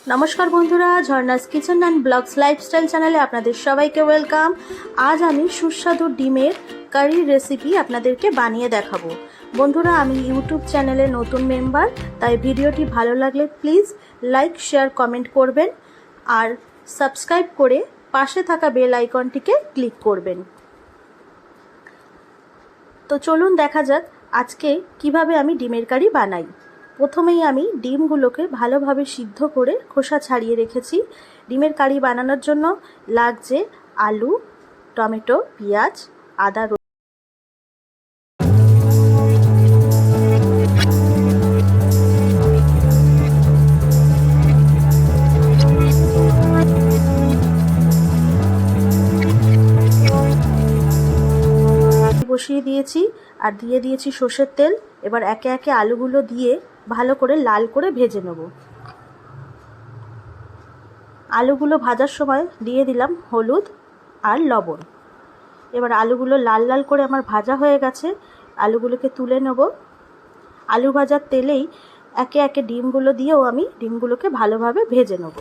নমস্কার বন্ধুরা, ঝর্ণাস kitchen and blogs lifestyle চ্যানেলে আপনাদের সবাইকে ওয়েলকাম। আজ আমি সুস্বাদু ডিমের কারির রেসিপি আপনাদেরকে বানিয়ে দেখাবো। বন্ধুরা, আমি ইউটিউব চ্যানেলে নতুন মেম্বার, তাই ভিডিওটি ভালো লাগলে প্লিজ লাইক, শেয়ার, কমেন্ট করবেন আর সাবস্ক্রাইব করে পাশে থাকা বেল আইকনটিকে ক্লিক করবেন। তো চলুন দেখা যাক আজকে কিভাবে আমি ডিমের কারি বানাই। প্রথমেই আমি ডিমগুলোকে ভালোভাবে সিদ্ধ করে খোসা ছাড়িয়ে রেখেছি। ডিমের কারি বানানোর জন্য লাগছে আলু, টমেটো, পেঁয়াজ, আদা, বসিয়ে দিয়েছি আর দিয়ে দিয়েছি সর্ষের তেল। এবার একে একে আলুগুলো দিয়ে ভালো করে লাল করে ভেজে নেব। আলুগুলো ভাজার সময় দিয়ে দিলাম হলুদ আর লবণ। এবার আলুগুলো লাল লাল করে আমার ভাজা হয়ে গেছে, আলুগুলোকে তুলে নেব। আলু ভাজার তেলেই একে একে ডিমগুলো দিয়েও আমি ডিমগুলোকে ভালোভাবে ভেজে নেব।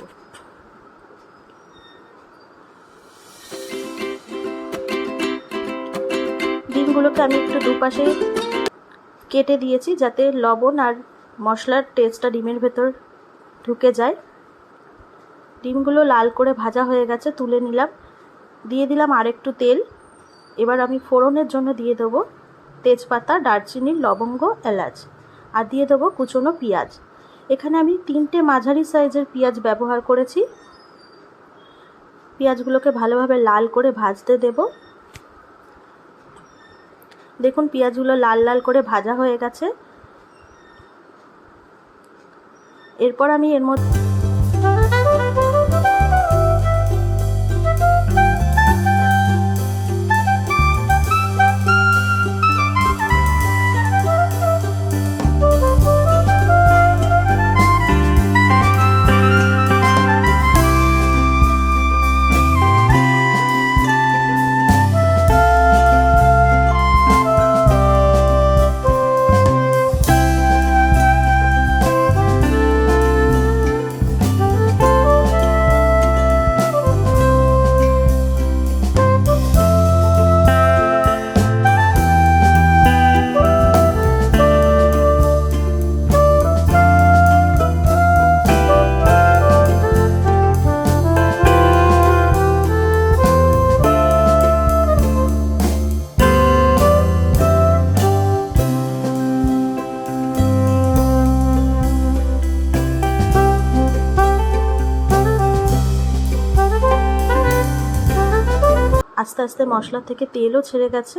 ডিমগুলোকে আমি একটু দুপাশে কেটে দিয়েছি যাতে লবণ আর মশলার টেস্টটা ডিমের ভেতর ঢুকে যায়। ডিমগুলো লাল করে ভাজা হয়ে গেছে, তুলে নিলাম। দিয়ে দিলাম আর একটু তেল। এবার আমি ফোড়নের জন্য দিয়ে দেবো তেজপাতা, দারচিনি, লবঙ্গ, এলাচ আর দিয়ে দেবো কুচনো পেঁয়াজ। এখানে আমি 3টে মাঝারি সাইজের পেঁয়াজ ব্যবহার করেছি। পেঁয়াজগুলোকে ভালোভাবে লাল করে ভাজতে দেব। দেখুন পেঁয়াজগুলো লাল লাল করে ভাজা হয়ে গেছে। এরপর আমি এর মধ্যে আস্তে আস্তে মশলা থেকে তেলও ছেড়ে গেছে।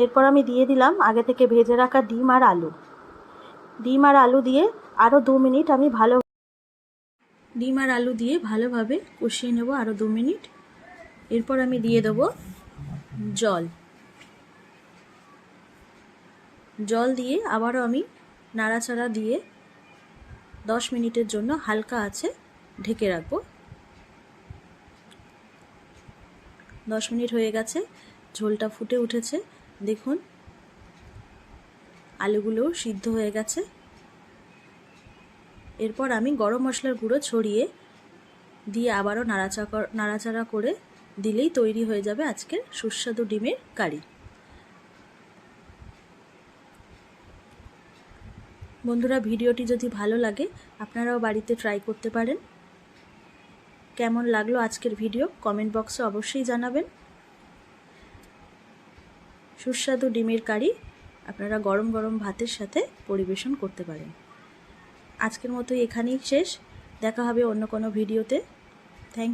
এরপর আমি দিয়ে দিলাম আগে থেকে ভেজে রাখা ডিম আর আলু। ডিম আর আলু দিয়ে আরও 2 মিনিট আমি ভালোভাবে কষিয়ে নেব, আরও 2 মিনিট। এরপর আমি দিয়ে দেবো জল দিয়ে আবারও আমি নাড়াচাড়া দিয়ে 10 মিনিটের জন্য হালকা আঁচে ঢেকে রাখবো। 10 মিনিট হয়ে গেছে, ঝোলটা ফুটে উঠেছে। দেখুন আলুগুলোও সিদ্ধ হয়ে গেছে। এরপর আমি গরম মশলার গুঁড়ো ছড়িয়ে দিয়ে আবারও নাড়াচাড়া করে দিলেই তৈরি হয়ে যাবে আজকের সুস্বাদু ডিমের কারি। বন্ধুরা, ভিডিওটি যদি ভালো লাগে আপনারাও বাড়িতে ট্রাই করতে পারেন। কেমন লাগলো আজকের ভিডিও কমেন্ট বক্সে অবশ্যই জানাবেন। সুস্বাদু ডিমের কারি আপনারা গরম গরম ভাতের সাথে পরিবেশন করতে পারেন। আজকের মতো এখানেই শেষ, দেখা হবে অন্য কোনো ভিডিওতে।